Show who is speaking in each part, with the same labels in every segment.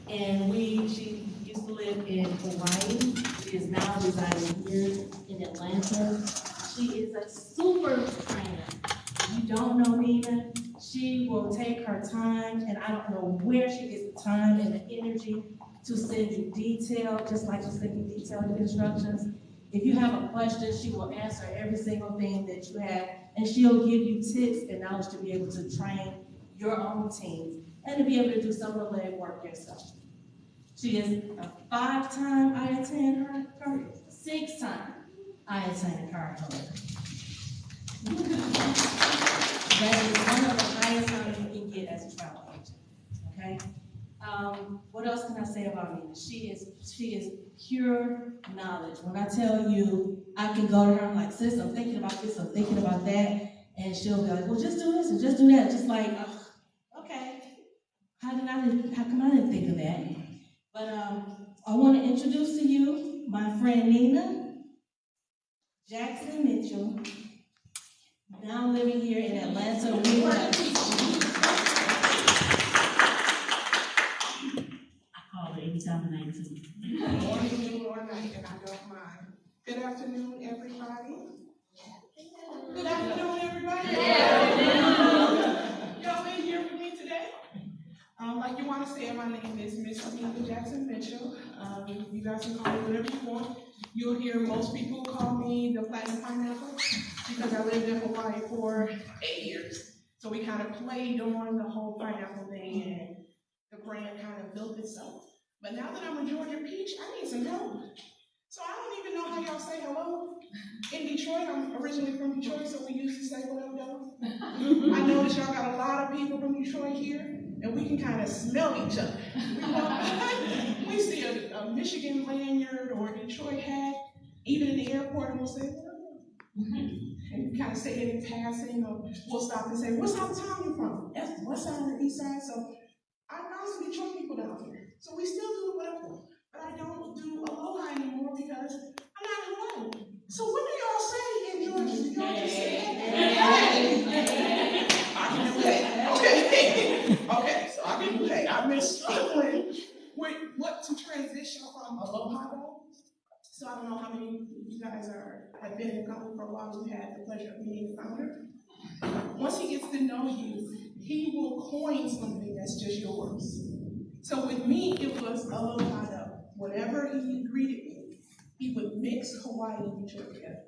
Speaker 1: And she used to live in Hawaii. She is now residing here in Atlanta. She is a super trainer. You don't know Nina. She will take her time, and I don't know where she gets the time and the energy to send you detail, just like she's sending detailed instructions. If you have a question, she will answer every single thing that you have, and she'll give you tips and knowledge to be able to train your own teams and to be able to do some of the leg work yourself. She is a 5-time IATN card, 6-time IATN card holder. That is one of the highest honors you can get as a travel agent. Okay. What else can I say about Nina? She is pure knowledge. When I tell you, I can go to her, I'm like, sis, I'm thinking about this, I'm thinking about that, and she'll be like, well, just do this and just do that. Just like, okay, how come I didn't think of that? But I want to introduce to you my friend Nina Jackson Mitchell, now living here in Atlanta with us. Any time of night too.
Speaker 2: Morning, noon, or night, and I don't mind. Good afternoon, everybody. Good afternoon, everybody. Y'all in here with me today? Like you want to say, my name is Miss Nina Jackson Mitchell. You guys can call me whatever you want. You'll hear most people call me the Platinum Pineapple because I lived in Hawaii for 8 years. So we kind of played on the whole pineapple thing, and the brand kind of built itself. But now that I'm a Georgia peach, I need some help. So I don't even know how y'all say hello. In Detroit, I'm originally from Detroit, so we used to say what up, though. I noticed y'all got a lot of people from Detroit here, and we can kind of smell each other. We see a Michigan lanyard or a Detroit hat, even in the airport, and we'll say, what up? And kind of say it in passing, or we'll stop and say, what side of town you from? That's west side or east side. So I found some Detroit people down here. So we still do whatever, but I don't do aloha anymore because I'm not Hawaiian. So what do y'all say in Georgia? Do y'all just say hey? I can do that. Okay, so I can do that. I've been struggling with what to transition from aloha though. So I don't know how many of you guys have been in the company for a while. We've had the pleasure of meeting the founder. Once he gets to know you, he will coin something that's just yours. So with me, it was aloha. Whenever he greeted me, he would mix Hawaii and Detroit together.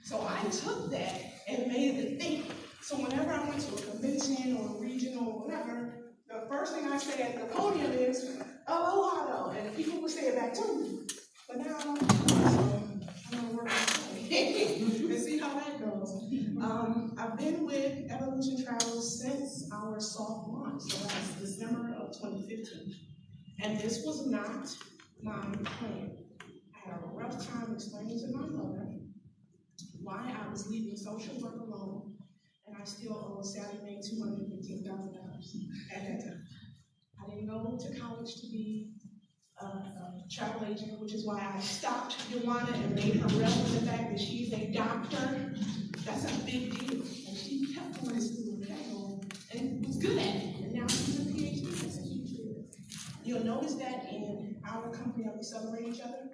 Speaker 2: So I took that and made it a thing. So whenever I went to a convention or a region or whatever, the first thing I say at the podium is aloha, and people would say it back to me. But now I'm gonna work on it and see how that goes. I've been with Evolution Travels since our soft launch, so that's December of 2015. And this was not my plan. I had a rough time explaining to my mother why I was leaving social work alone, and I still owe Sallie Mae $215,000 at that time. I didn't go to college to be a travel agent, which is why I stopped Yolanda and made her relevant the fact that she's a doctor. That's a big deal. And she kept going to school and was good at it. And now she's a PhD. That's a huge deal. You'll notice that in our company that we celebrate each other.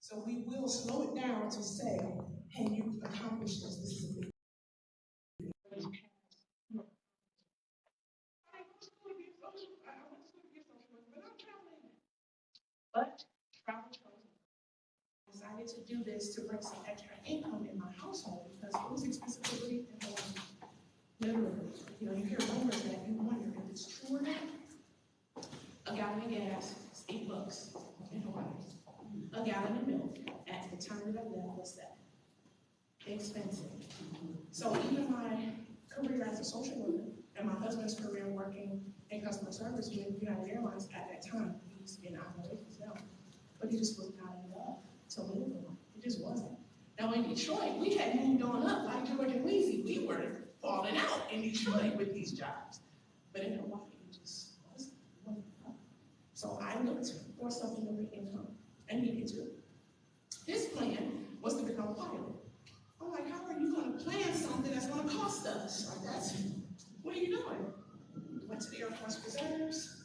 Speaker 2: So we will slow it down to say, hey, you accomplished this. This is a big deal. But travel decided to do this to bring some extra income in my household because it was expensive to live in Hawaii. Literally, you hear rumors that you wonder if it's true or not. A gallon of gas is $8 in Hawaii. A gallon of milk at the time that I left was that expensive. So even my career as a social worker and my husband's career working in customer service with United Airlines at that time, he used to be in operations now, but he just was not enough to live on. It just wasn't. Now in Detroit, we had moved on up like George and Weezy. We were falling out in Detroit with these jobs. But in Hawaii, it just wasn't enough. So I looked for something to bring income, and he did too. His plan was to become a pilot. I'm like, how are you going to plan something that's going to cost us? Like, what are you doing? Went to the Air Force Reserves,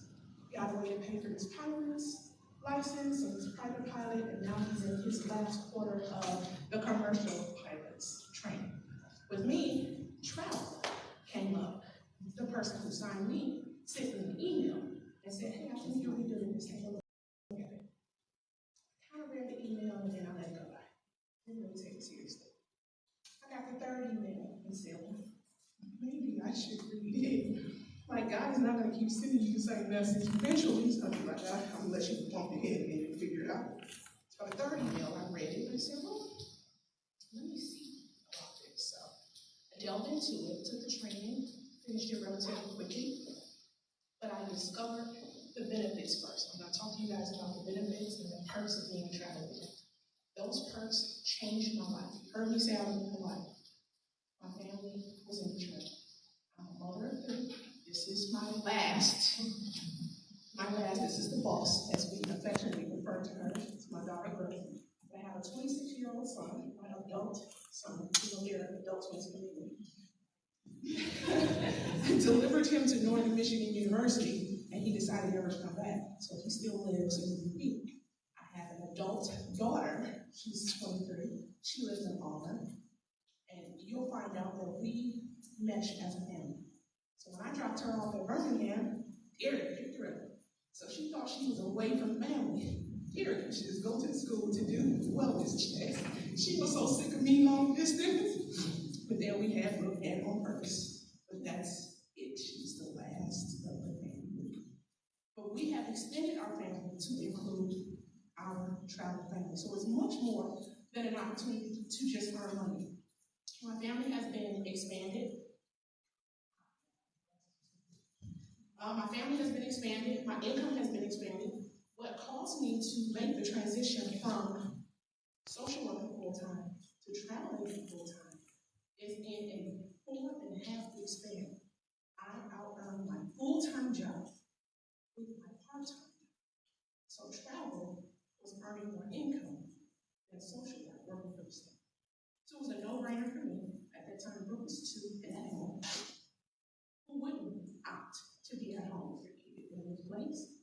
Speaker 2: got away to pay for his pilot's license and his private pilot, and now he's in his last quarter of the commercial pilot's training. With me, travel came up. The person who signed me sent me an email and said, hey, I think you'll be doing this. Take a look at it. Kind of read the email and then I let it go by. Didn't really take it seriously. I got the third email and said, well, maybe I should read it. Like, God is not going to keep sending you the same message. Eventually, he's going to be like, I'm going to let you bump your head and then figure it out. So the third email, I read it and I said, well, let me see about this. So I delved into it, took the training, finished it relatively quickly, but I discovered the benefits first. I'm going to talk to you guys about the benefits and the perks of being a travel agent. Those perks changed my life. You heard me say I lived my life. My family was in Detroit. I'm a mother of three. This is my last, this is the boss, as we affectionately refer to her. It's my daughter, Bertie. I have a 26-year-old son, my adult son. You'll hear adult twins in I delivered him to Northern Michigan University, and he decided never to come back. So he still lives in UP. I have an adult daughter. She's 23. She lives in Auburn. And you'll find out that we mesh as a family. So when I dropped her off at Birmingham, Eric picked her up. So she thought she was away from family. Eric, she was going to school to do wellness checks. She was so sick of me long distance. But then we had looked at on purpose. But that's it. She's the last of the family. But we have extended our family to include our travel family. So it's much more than an opportunity to just earn money. My family has been expanded. My family has been expanded. My income has been expanded. What caused me to make the transition from social worker full-time to traveling full-time is in a 4.5 week span. I out-earned my full-time job with my part-time job. So travel was earning more income than social work working for the state. So it was a no-brainer for me. At that time, Brooke was 2 and at home. Who wouldn't opt to be at home with their kid in this place?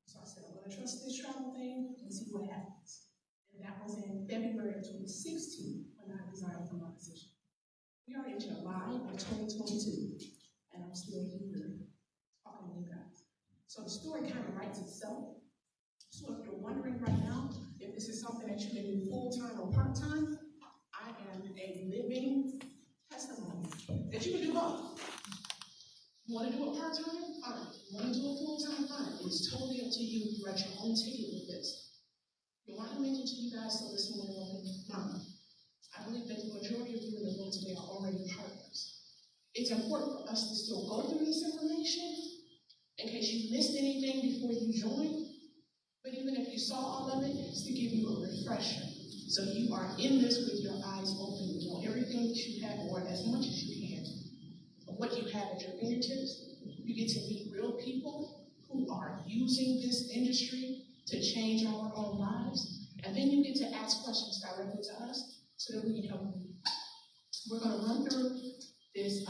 Speaker 2: So I said, I'm going to trust this travel thing and see what happens. And that was in February of 2016 when I resigned from my position. We are in July of 2022, and I'm still here talking to you guys. So the story kind of writes itself. So if you're wondering right now if this is something that you can do full-time or part-time, I am a living testimony that you can do both. You want to do it part-time? Fine. You want to do it full-time? Fine. It's totally up to you. You write your own ticket with this. You want to mention to you guys so this morning, I believe that the majority of you in the room today are already partners. It's important for us to still go through this information in case you missed anything before you joined. But even if you saw all of it, it's to give you a refresher. So you are in this with your eyes open. You know everything that you have, or as much as you can, of what you have at your fingertips. You get to meet real people who are using this industry to change our own lives. And then you get to ask questions directly to us so that we can help you. We're going to run through this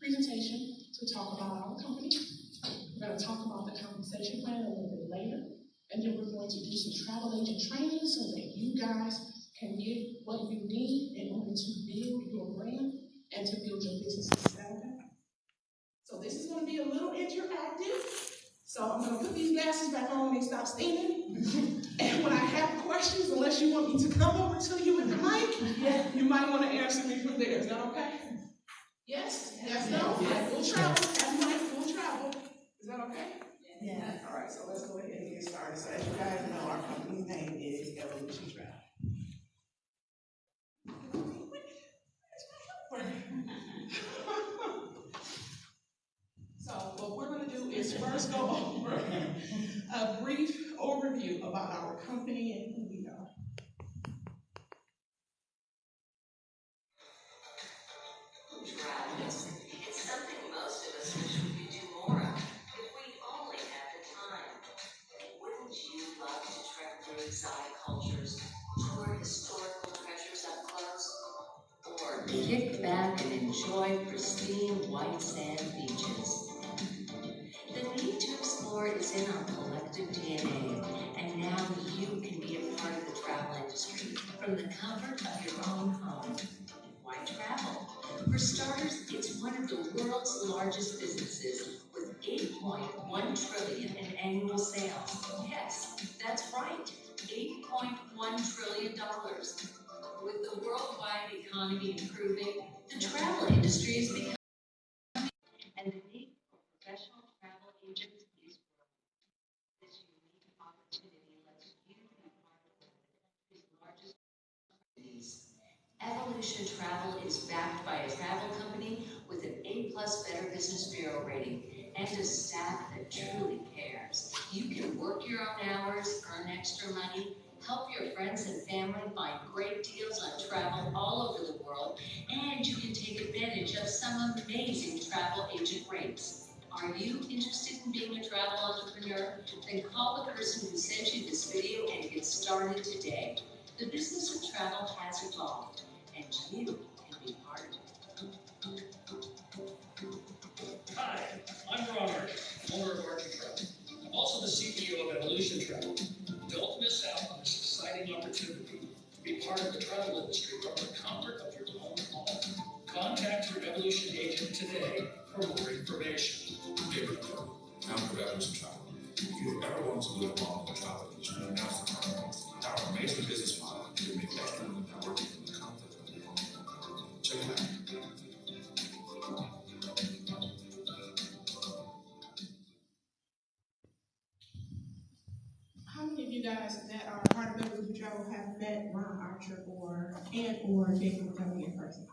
Speaker 2: presentation to talk about our company. We're going to talk about the compensation plan a little bit later. And then we're going to do some travel agent training so that you guys can get what you need in order to build your brand and to build your business. Is that okay? So this is going to be a little interactive. So I'm going to put these glasses back on when they stop steaming. And when I have questions, unless you want me to come over to you with the mic, you might want to answer me from there. Is that okay? Yes? Yes? No? Yeah. We'll travel. Have mic. We'll travel. Is that okay? Yeah. All right, so let's go ahead and get started. So as you guys know, our company's name is Evolution Travel. So what we're going to do is first go over a brief overview about our company and who we are.
Speaker 3: It's something most of us wish we could do more of if we only had the time. Wouldn't you love to trek through exotic cultures, tour historical treasures up close, or kick back and enjoy pristine white sand beaches? The need to explore tour is in our collective DNA, and now you can be a part of the travel industry from the comfort of your own home. Why travel? For starters, it's one of the world's largest businesses with 8.1 trillion in annual sales. Yes, that's right, $8.1 trillion. With the worldwide economy improving, the travel industry is becoming, and the need for professional travel agents is growing. This unique opportunity lets you be part of one of the country's largest companies. Evolution Travel is backed by a travel company with an A+ Better Business Bureau rating and a staff that truly cares. You can work your own hours, earn extra money, help your friends and family find great deals on travel all over the world, and you can take advantage of some amazing travel agent rates. Are you interested in being a travel entrepreneur? Then call the person who sent you this video and get started today. The business of travel has evolved, and you can be part of it.
Speaker 4: Hi, I'm Ron Archer, owner of Archer Travel. I'm also the CEO of Evolution Travel. Don't miss out on this exciting opportunity to be part of the travel industry from the comfort of your own home. Contact your Evolution agent today for more information.
Speaker 5: Hey, brother. Founder of Evolution Travel. If you ever want to live long in the travel industry, now's the time. Our amazing business model can make extra money by working from the comfort of your home. Check it out.
Speaker 2: How many of you guys that are part of Evolution Travel have met Ron Archer or David McCovey in person?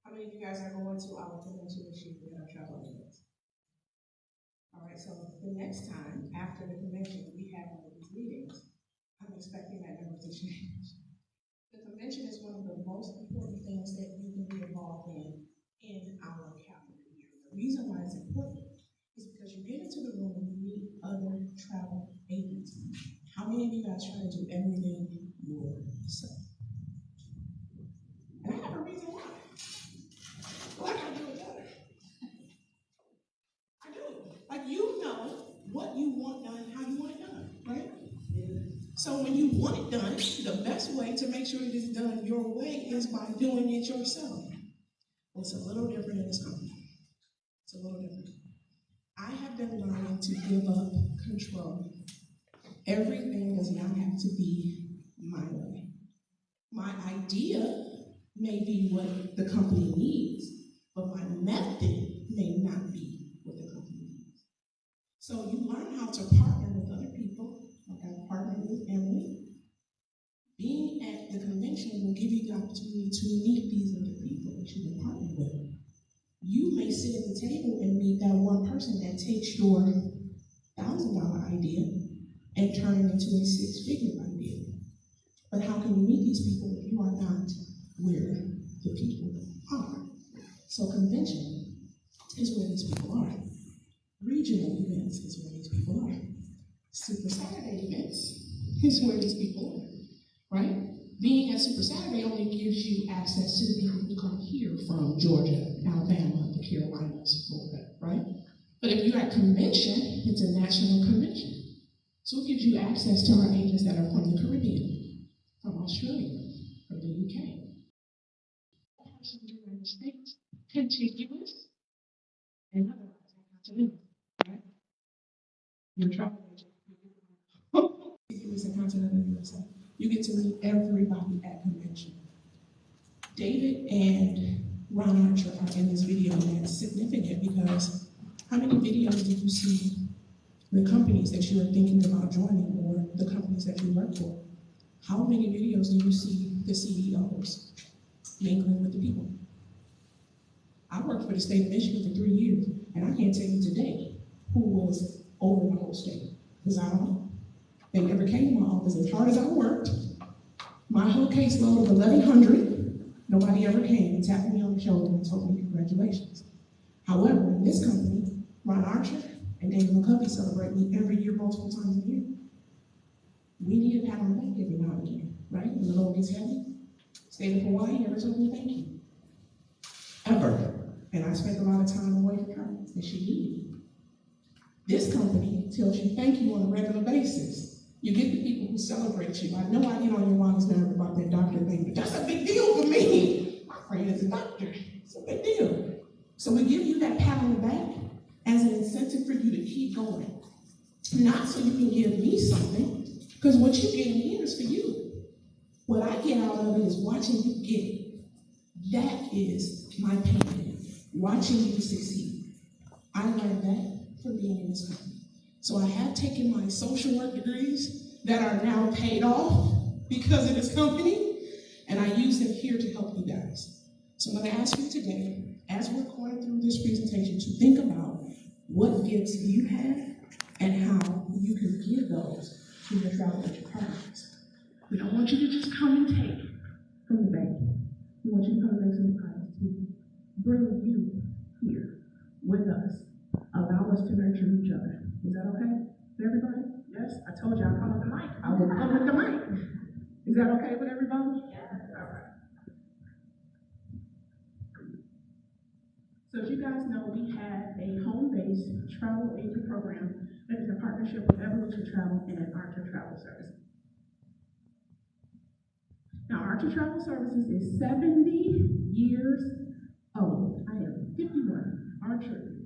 Speaker 2: How many of you guys are going to our convention this year with our travel agents? All right, so the next time after the convention we have one of these meetings, I'm expecting that number to change. The convention is one of the most important things that you can be involved in our calendar year. The reason why it's important is because you get into the room and you meet other travel agents. How many of you guys try to do everything yourself? And I have a reason why. Well, I gotta do it better. I do. Like, you know what you want done, how you want it done, right? So when you want it done, the best way to make sure it is done your way is by doing it yourself. Well, it's a little different in this company. It's a little different. I have been learning to give up control. Everything does not have to be my way. My idea may be what the company needs, but my method may not be what the company needs. So you learn how to partner with other people. Like I partnered with Emily. Being at the convention will give you the opportunity to meet these other people that you can partner with. You may sit at the table and meet that one person that takes your $1,000 idea and turn it into a six-figure idea. But how can you meet these people if you are not where the people are? So convention is where these people are. Regional events is where these people are. Super Saturday events is where these people are, right? Being at Super Saturday only gives you access to the people who come here from Georgia, Alabama, the Carolinas, Florida, right? But if you're at convention, it's a national convention. So it gives you access to our agents that are from the Caribbean, from Australia, from the UK. From the United States, contiguous, and otherwise continental, right? You're traveling. Contiguous and continental USA. You get to meet everybody at convention. David and Ron Archer are in this video, and it's significant because how many videos did you see the companies that you are thinking about joining or the companies that you work for? How many videos do you see the CEOs mingling with the people? I worked for the state of Michigan for 3 years, and I can't tell you today who was over the whole state, because I don't know. They never came to my office. As hard as I worked, my whole caseload of 1,100, nobody ever came and tapped me on the shoulder and told me congratulations. However, in this company, Ron Archer and David McCovey celebrate me every year, multiple times a year. We need a pat on the back every now and again, right? When the load gets heavy. State of Hawaii never told me thank you. Ever. And I spent a lot of time away from her, and she needed me. This company tells you thank you on a regular basis. You get the people who celebrate you. I know I get on your mom's nerve about that doctor thing, but that's a big deal for me. My friend is a doctor. It's a big deal. So we give you that pat on the back as an incentive for you to keep going. Not so you can give me something, because what you get in here is for you. What I get out of it is watching you get it. That is my payment, watching you succeed. I learned that from being in this company. So I have taken my social work degrees that are now paid off because of this company, and I use them here to help you guys. So I'm going to ask you today, as we're going through this presentation, to think about what gifts you have and how you can give those to your travel agent partners. We don't want you to just come and take from the bank. We want you to come and make some time to bring you here with us. Allow us to nurture each other. Is that okay with everybody? Yes? I told you I'll come with the mic. I will come with the mic. Is that okay with everybody? Yeah. All right. So as you guys know, we have a home-based travel agent program that is a partnership with Evolution Travel and Archer Travel Services. Now, Archer Travel Services is 70 years old. I am 51. Archer is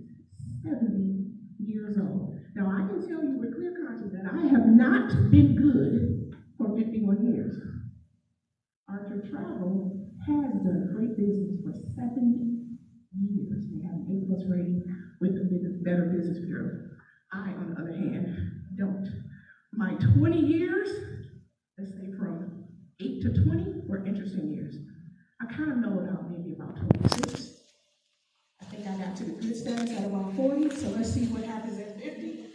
Speaker 2: 70 years old. Now, I can tell you with clear conscience that I have not been good for 51 years. Archer Travel has done a great business for 70 years. They have an A+ rating with the Better Business Bureau. I, on the other hand, don't. My 20 years, let's say from 8 to 20, were interesting years. I kind of know about maybe about 26. I think I got to the good status at about 40, so let's see what happens at 50.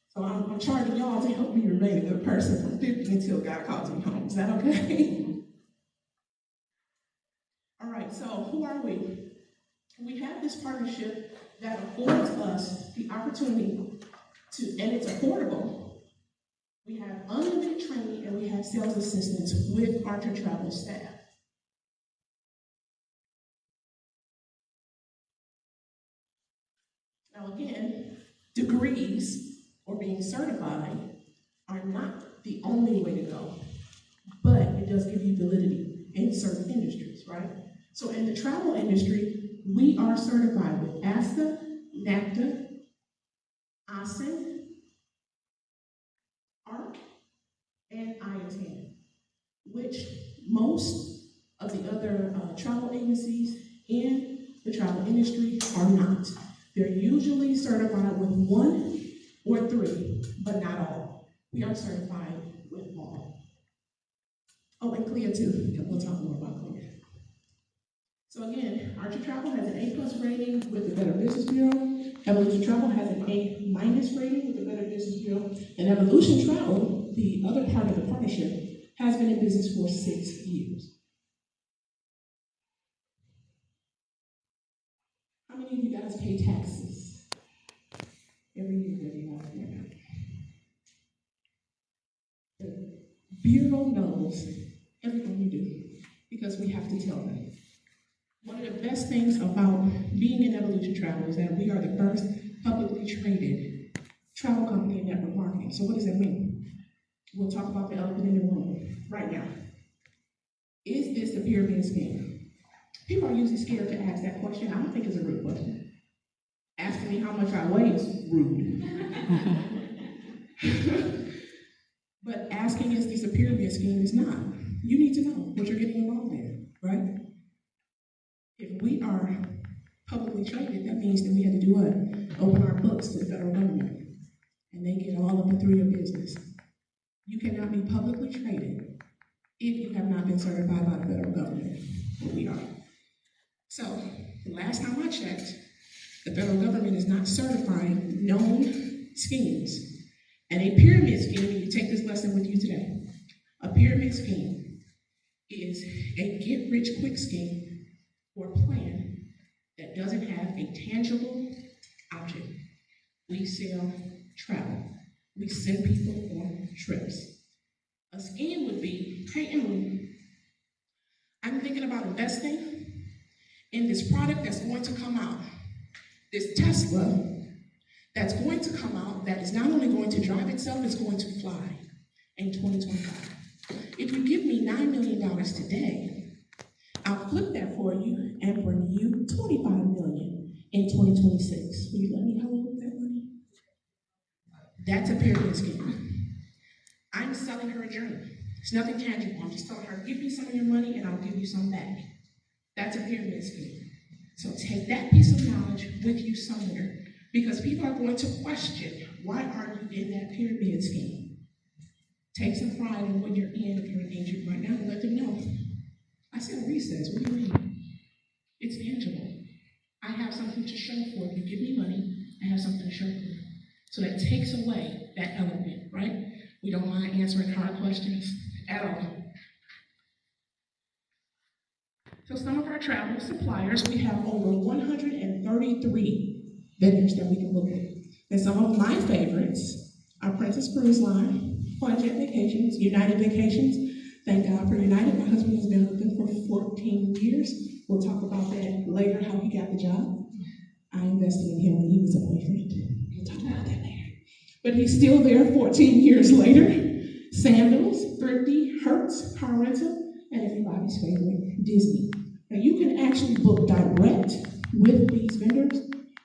Speaker 2: So I'm charging y'all to help me remain a good person from 50 until God calls me home. Is that okay? All right, so who are we? We have this partnership that affords us the opportunity to, and it's affordable. We have unlimited training and we have sales assistance with Archer Travel staff. Now again, degrees or being certified are not the only way to go, but it does give you validity in certain industries, right? So in the travel industry, we are certified with ASTA, NAFTA, ASEN, ARC, and IATAN, which most of the other travel agencies in the travel industry are not. They're usually certified with 1 or 3, but not all. We are certified with all. Oh, and CLIA too. Yeah, we'll talk more about CLIA. So again, Archer Travel has an A+ rating with the Better Business Bureau. Evolution Travel has an A- rating with the Better Business Bureau. And Evolution Travel, the other part of the partnership, has been in business for 6 years. How many of you guys pay taxes? Every year, you guys pay. The Bureau knows everything you do because we have to tell them. One of the best things about being in Evolution Travel is that we are the first publicly traded travel company in network marketing. So what does that mean? We'll talk about the elephant in the room right now. Is this a pyramid scheme? People are usually scared to ask that question. I don't think it's a rude question. Asking me how much I weigh is rude. But asking is this a pyramid scheme is not. You need to know what you're getting involved in, right? If we are publicly traded, that means that we had to do what? Open our books to the federal government. And they get all of it through your business. You cannot be publicly traded if you have not been certified by the federal government. But we are. So, the last time I checked, the federal government is not certifying known schemes. And a pyramid scheme, and you take this lesson with you today, a pyramid scheme is a get-rich-quick scheme or plan that doesn't have a tangible object. We sell travel. We send people on trips. A scheme would be, hey Emily, I'm thinking about investing in this product that's going to come out, this Tesla that's going to come out that is not only going to drive itself, it's going to fly in 2025. If you give me $9 million today, I'll flip that for you and bring you $25 million in 2026. Will you let me help with that money? That's a pyramid scheme. I'm selling her a journey. It's nothing tangible. I'm just telling her, give me some of your money and I'll give you some back. That's a pyramid scheme. So take that piece of knowledge with you somewhere, because people are going to question, why aren't you in that pyramid scheme? Take some pride in what you're in if you're an agent right now and let them know. I said recess, what do you mean? It's tangible. I have something to show for it. You give me money, I have something to show for it. So that takes away that element, right? We don't mind answering hard questions at all. So some of our travel suppliers, we have over 133 vendors that we can look at. And some of my favorites are Princess Cruise Line, Budget Vacations, United Vacations. Thank God for United. My husband has been with them for 14 years. We'll talk about that later, how he got the job. I invested in him when he was a boyfriend. We'll talk about that later. But he's still there 14 years later. Sandals, Thrifty, Hertz, Car Rental, and everybody's favorite, Disney. Now you can actually book direct with these vendors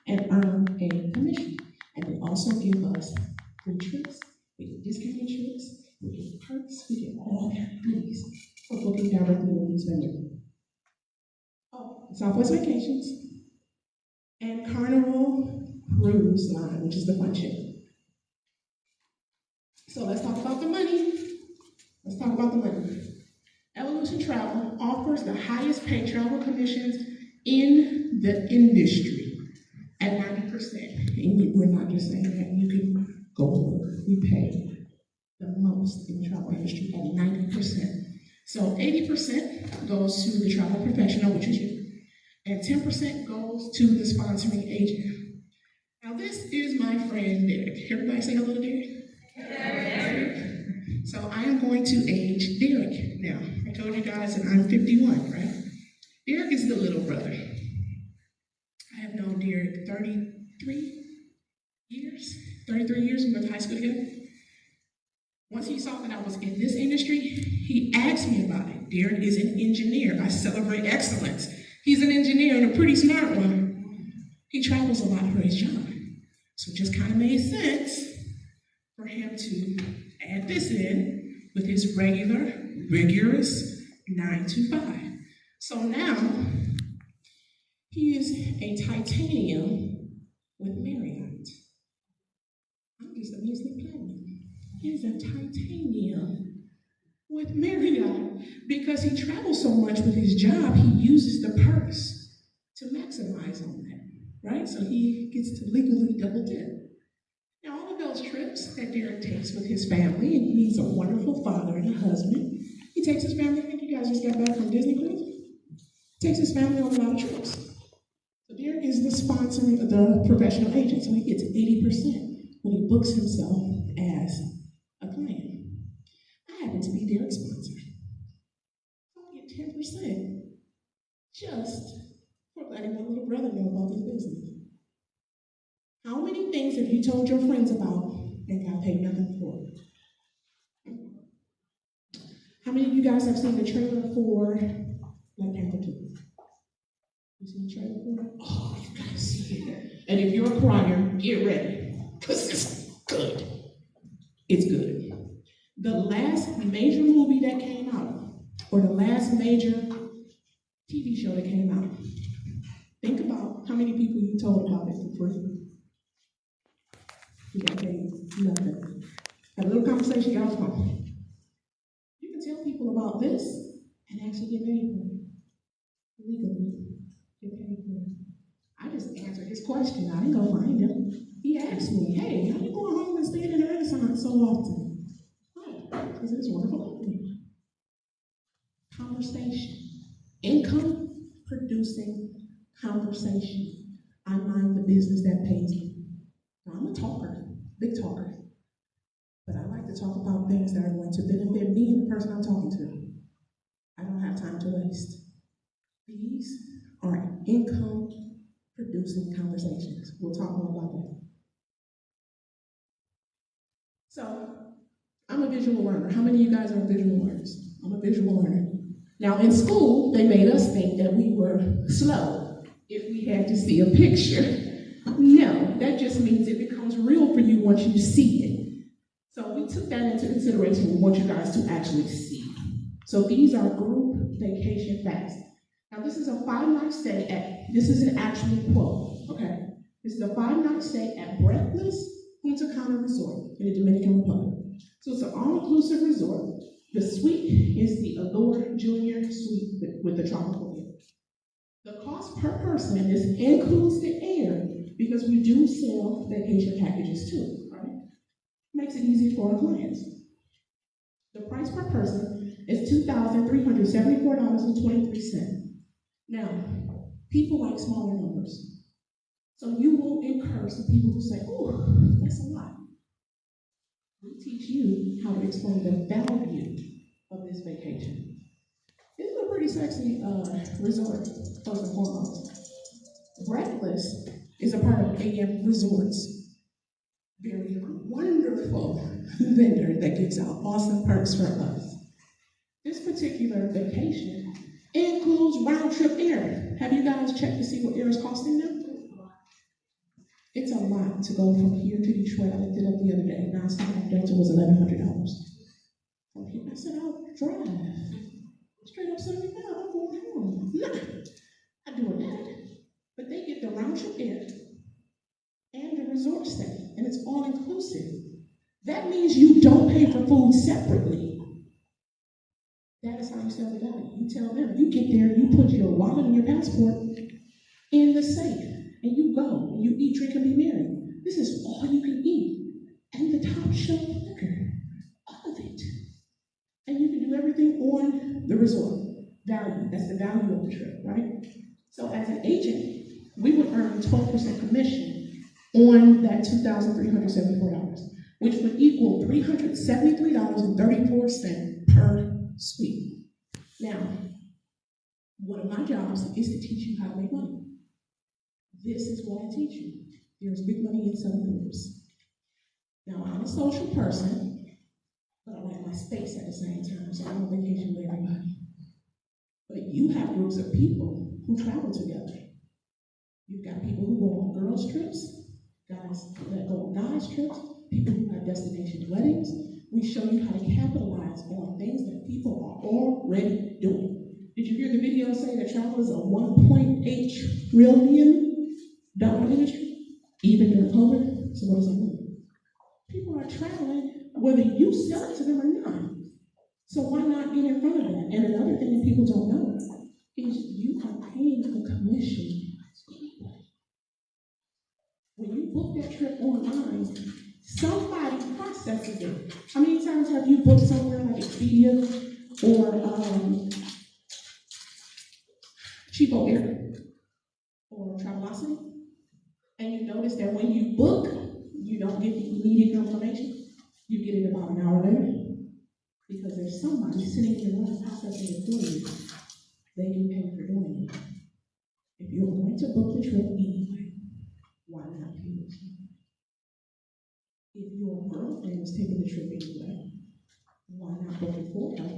Speaker 2: and earn a commission. And they also give us free trips, we get discounted trips, we get perks, we get all kinds of goodies for booking directly with these vendors. Oh, Southwest Vacations and Carnival Cruise Line, which is the fun ship. So let's talk about the money. Let's talk about the money. Evolution Travel offers the highest paid travel commissions in the industry at 90%. And we're not just saying that. You can go look. We pay the most in the travel industry at 90%. So 80% goes to the travel professional, which is you, and 10% goes to the sponsoring agent. Now this is my friend Derek. Everybody say hello to Derek. So I am going to age Derek now. I told you guys that I'm 51, right? Derek is the little brother. I have known Derek 33 years. We went to high school together. Once he saw that I was in this industry, he asked me about it. Derek is an engineer. I celebrate excellence. He's an engineer and a pretty smart one. He travels a lot for his job. So it just kind of made sense for him to add this in with his regular, rigorous 9 to 5. So now, he is a titanium with Marriott. I'm just amused platinum. He's a titanium with Marriott. Because he travels so much with his job, he uses the perks to maximize on that, right? So he gets to legally double dip. Now, all of those trips that Derek takes with his family, and he's a wonderful father and a husband, he takes his family. I think you guys just got back from Disney Cruise. Takes his family on a lot of trips. So Derek is the sponsor, the professional agent, so he gets 80% when he books himself as a client. I happen to be Derek's sponsor. I get 10% just for letting my little brother know about this business. How many things have you told your friends about and got paid nothing for? How many of you guys have seen the trailer for Black Panther 2? You seen the trailer for it? Oh, you gotta see it. And if you're a crier, get ready, because it's good. It's good. The last major movie that came out, or the last major TV show that came out, think about how many people you told about it for free. You got paid nothing. Have a little conversation, y'all home. You can tell people about this and actually get paid for it. Legally, get paid for it. I just answered his question. I didn't go find him. He asked me, hey, how you going home and staying in the Renaissance so often? Oh, because it's a wonderful company. Conversation. Income producing conversation. I mind the business that pays me. Now, I'm a talker, big talker. But I like to talk about things that are going to benefit me and the person I'm talking to. I don't have time to waste. These are income producing conversations. We'll talk more about that. So, I'm a visual learner. How many of you guys are visual learners? I'm a visual learner. Now, in school, they made us think that we were slow if we had to see a picture. No, that just means it becomes real for you once you see it. So we took that into consideration. We want you guys to actually see. So these are group vacation facts. Now, this is a 5-night stay at, this is an actual quote, okay? This is a 5-night stay at Breathless Punta Cana Resort in the Dominican Republic. So it's an all-inclusive resort. The suite is the Allure Junior Suite with the tropical view. The cost per person, this includes the air, because we do sell vacation packages too, right? Makes it easy for our clients. The price per person is $2,374.23. Now, people like smaller numbers. So you will incur some people who say, oh, that's a lot. We teach you how to explain the value of this vacation. It's a pretty sexy resort, first and foremost. Breathless is a part of AM Resorts. Very wonderful vendor that gives out awesome perks for us. This particular vacation includes round-trip air. Have you guys checked to see what air is costing them? It's a lot to go from here to Detroit. I looked it up the other day. Non-stop Delta was $1,100. From here, I said, I'll drive. Straight up 75, I'm going home. Nah, I'm doing that. But they get the round-trip air and the resort stay, and it's all-inclusive. That means you don't pay for food separately. That is how you sell the value. You tell them, you get there, you put your wallet and your passport in the safe, and you go, and you eat, drink, and be merry. This is all you can eat. And the top shelf liquor, all of it. And you can do everything on the resort. Value, that's the value of the trip, right? So as an agent, we would earn 12% commission on that $2,374, which would equal $373.34 per suite. Now, one of my jobs is to teach you how to make money. This is what I teach you. There's big money in selling groups. Now, I'm a social person, but I like my space at the same time, so I'm on vacation with everybody. But you have groups of people who travel together. You've got people who go on girls' trips, guys that go on guys' trips, people who have destination weddings. We show you how to capitalize on things that people are already doing. Did you hear the video say that travel is a $1.8 trillion industry, even during COVID? So what does that mean? People are traveling whether you sell it to them or not. So why not get in front of that? And another thing that people don't know is you are paying a commission. When you book that trip online, somebody processes it. How many times have you booked somewhere like Expedia or Cheapo Air or Travelocity? And you notice that when you book, you don't get the immediate confirmation. You get it about an hour later. Because there's somebody sitting in the room processing it for you. They can pay for doing it. If you're going to book the trip anyway, why not pay it? If your girlfriend is taking the trip anyway, why not book it for her?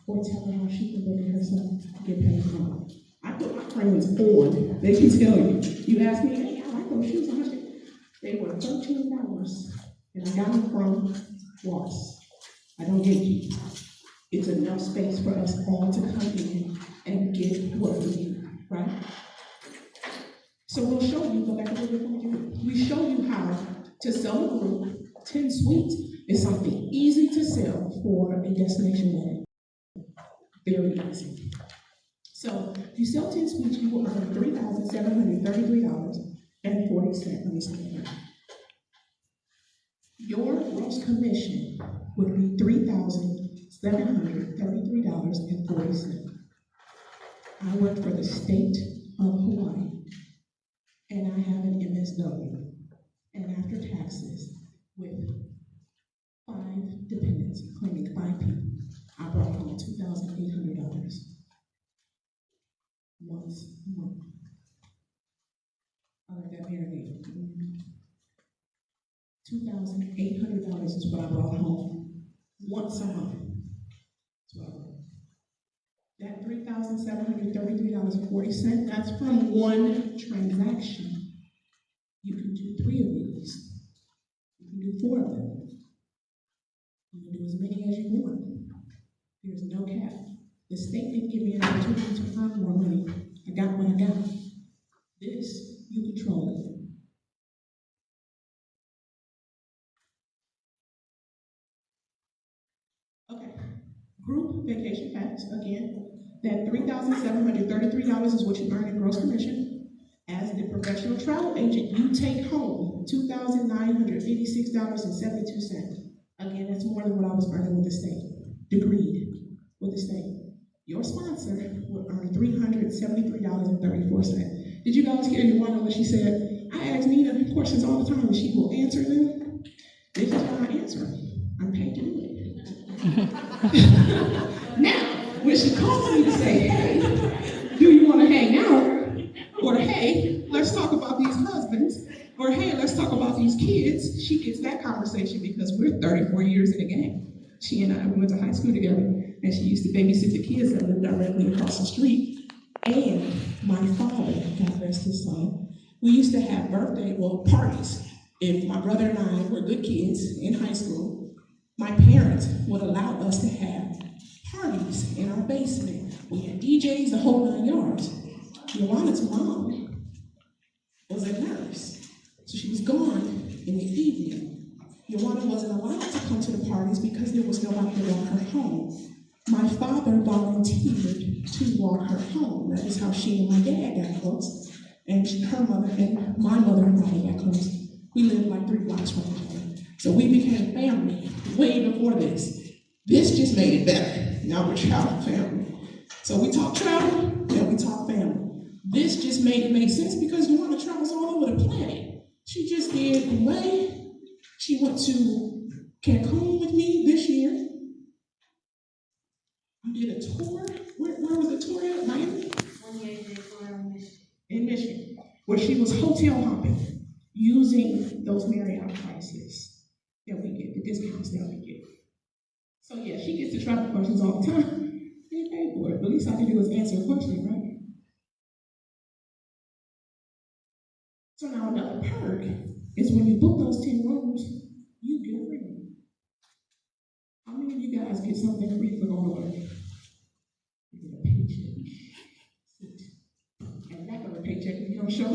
Speaker 2: Or tell her how she can book it herself to get paid for it. I put my friends on. They can tell you. You ask me, hey, I like those shoes. How much? They were $13. And I got them from Ross. I don't get you. It's enough space for us all to come in and get what we need, right? So we'll show you, go back a little bit more. We show you how to sell a group. 10 suites is something easy to sell for a destination wedding. Very easy. So if you sell 10 suites, you will earn $3,733.40. Let me say that. Your gross commission would be $3,733.40. I work for the state of Hawaii, and I have an MSW. And after taxes, with 5 dependents, claiming 5 people, I brought home $2,800 once a month. I like that marinade. $2,800 is what I brought home once a month. That's what I brought. That $3,733.40, that's from one transaction. You can do 3 of these. You can do 4 of them. You can do as many as you want. There's no cap. The state didn't give me an opportunity to earn more money. I got what I got. This, you control it. Okay. Group vacation packs, again, that $3,733 is what you earn in gross commission. As the professional travel agent, you take home $2,986.72. Again, that's more than what I was earning with the state. Agreed with the state. Your sponsor would earn $373.34. Did you guys hear Yolanda when she said, I ask Nina questions all the time and she will answer them? This is how I answer them. I'm paid to do it. Now, when she calls me to say, hey, do you want to hang out? Or hey, let's talk about these husbands. Or hey, let's talk about these kids. She gets that conversation because we're 34 years in the game. She and I, we went to high school together, and she used to babysit the kids that lived directly across the street. And my father, God rest his soul, we used to have parties. If my brother and I were good kids in high school, my parents would allow us to have parties in our basement. We had DJs, the whole 9 yards. Yolanda's mom was a nurse, so she was gone in the evening. Yolanda wasn't allowed to come to the parties because there was nobody to walk her home. My father volunteered to walk her home. That is how she and my dad got close. And her mother and my mother and father got close. We lived like 3 blocks from each other. So we became family way before this. This just made it better. Now we're travel family. So we talk travel, and we talk family. This just made it make sense because Yolanda travels all over the planet. She just did away. She went to Cancun with me this year. I did a tour. Where was the tour at? Miami?
Speaker 1: 28 days for Michigan.
Speaker 2: In Michigan, where she was hotel hopping using those Marriott prices that we get, the discounts that we get. So yeah, she gets the travel questions all the time. They pay for it, but at least I can do is answer a question, right? So now another perk is when you book those 10 rooms, you get a free one. How many of you guys get something free for going to work? You get a paycheck. And back of a paycheck if you don't show up.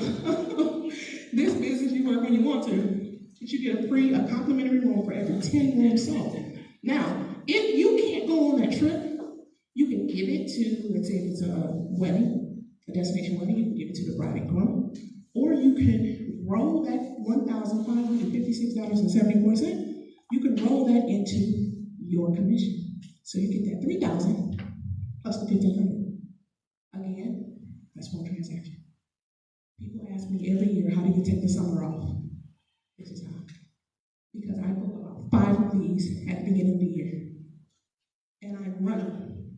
Speaker 2: This business you work when you want to, but you get a complimentary room for every 10 rooms sold. Now, if you can't go on that trip, you can give it to, let's say if it's a wedding, a destination wedding, you can give it to the bride and groom. Or you can roll that $1,556.74. You can roll that into your commission. So you get that $3,000 plus the $1,500. Again, that's one transaction. People ask me every year, how do you take the summer off? This is how. Because I book about 5 of these at the beginning of the year. And I run them.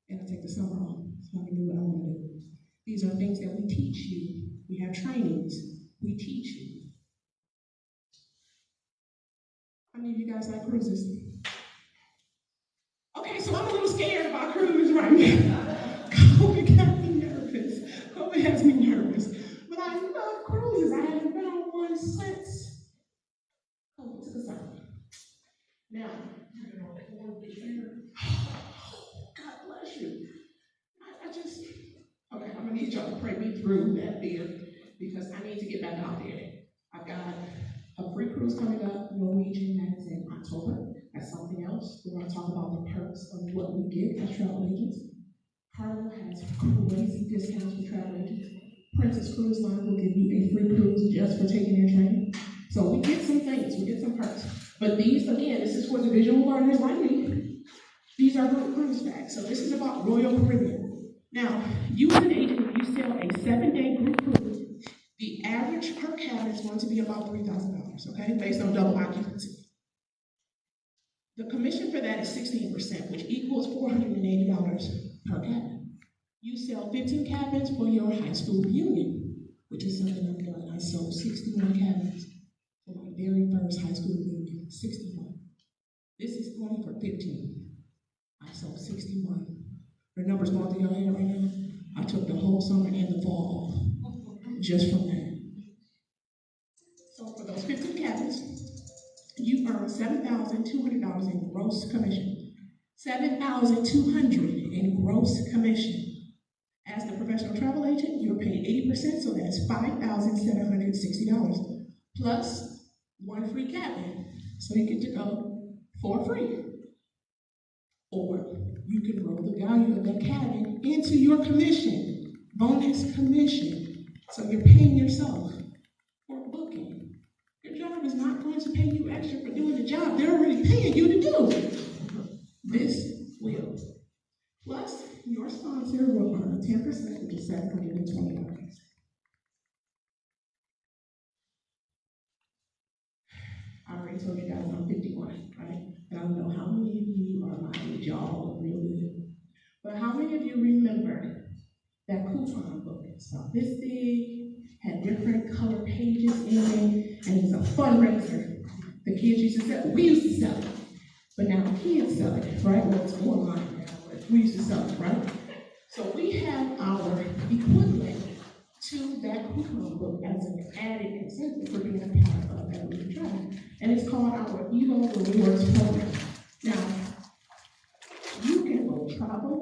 Speaker 2: And I take the summer off so I can do what I want to do. These are things that we teach you. We have trainings. We teach you. How many of you guys like cruises? Okay, so I'm a little scared about cruises right now. COVID got me nervous. COVID has me nervous. But I love cruises. I haven't been on one since COVID took us out. Now, God bless you. Okay, I'm gonna need y'all to pray me through that fear because I need to get back out there. I've got a free cruise coming up, Norwegian, that is in October. That's something else. We're gonna talk about the perks of what we get as travel agents. Carnival has crazy discounts for travel agents. Princess Cruise Line will give you a free cruise just for taking their training. So we get some things, we get some perks. But these, again, this is for the visual learners like me. These are group cruise packs. So this is about Royal Caribbean. Now, you as an agent, if you sell a 7-day group cruise, the average per cabin is going to be about $3,000, okay, based on double occupancy. The commission for that is 16%, which equals $480 per cabin. You sell 15 cabins for your high school reunion, which is something I've done. I sold 61 cabins for my very first high school reunion, 61. This is only for 15. I sold 61. The numbers going through your head right now? I took the whole summer and the fall off, just from that. So for those 15 cabins, you earn $7,200 in gross commission. $7,200 in gross commission. As the professional travel agent, you're paid 80%, so that's $5,760, plus one free cabin. So you get to go for free. Or you can roll the value of that cabin into your commission, bonus commission. So you're paying yourself for booking. Your job is not going to pay you extra for doing the job they're already paying you to do. This will. Plus, your sponsor will earn 10%, which is $720. I already told you guys I'm 51, right? And I don't know how many of you are my age, y'all look real good. But how many of you remember that coupon book? It's about this big, had different color pages in it, and it was a fundraiser. The kids used to sell it. We used to sell it. But now the kids sell it, right? Well, it's online now, but we used to sell it, right? So we have our equivalent to that coupon book as an added incentive for being a part of Evolution Travel. And it's called our EVO Rewards Program. Now, you can go travel,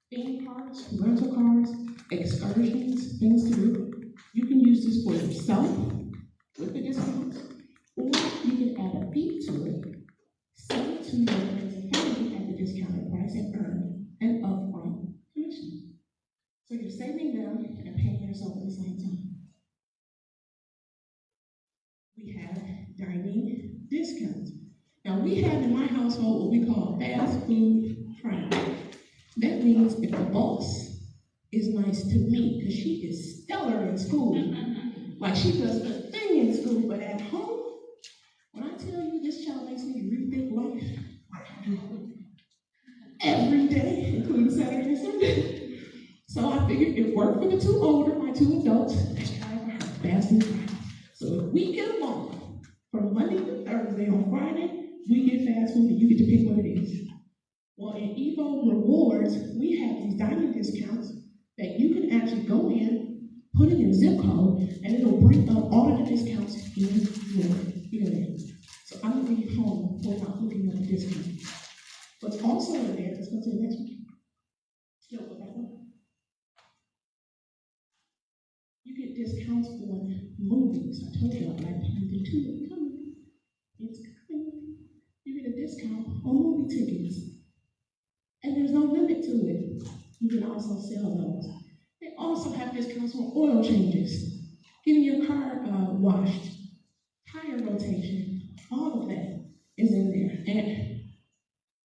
Speaker 2: theme parks, rental cars, excursions, things to do. You can use this for yourself with the discounts, or you can add a fee to it, sell it to your friends and family at the discounted price, and earn an upfront commission. So you're saving them and paying yourself at the same time. We have dining discounts. Now we have in my household what we call fast food prime. That means if the boss is nice to me, because she is stellar in school, like she does a thing in school, but at home, when I tell you this child makes me rethink life every day, including Saturday and Sunday. So I figured it worked for the two older, my two adults. Let's try for her fast food Friday. So if we get along from Monday to Thursday, on Friday, we get fast food and you get to pick what it is. Well, in EVO Rewards, we have these dining discounts that you can actually go in, put in your zip code, and it'll bring up all of the discounts in your area. So I don't leave home without looking at the discount. What's also in there, let's go to the next one. No, go back one. You get discounts on movies. I told you Black Panther 2 is coming. It's coming. You get a discount on movie tickets. And there's no limit to it. You can also sell those. They also have discounts on oil changes, getting your car washed, tire rotation, all of that is in there. And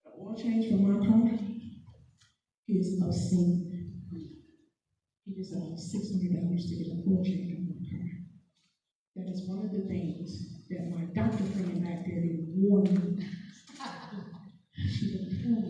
Speaker 2: the oil change for my car is obscene. It is about $600 to get an oil change on my car. That is one of the things that my doctor friend back there warned me. She didn't tell me.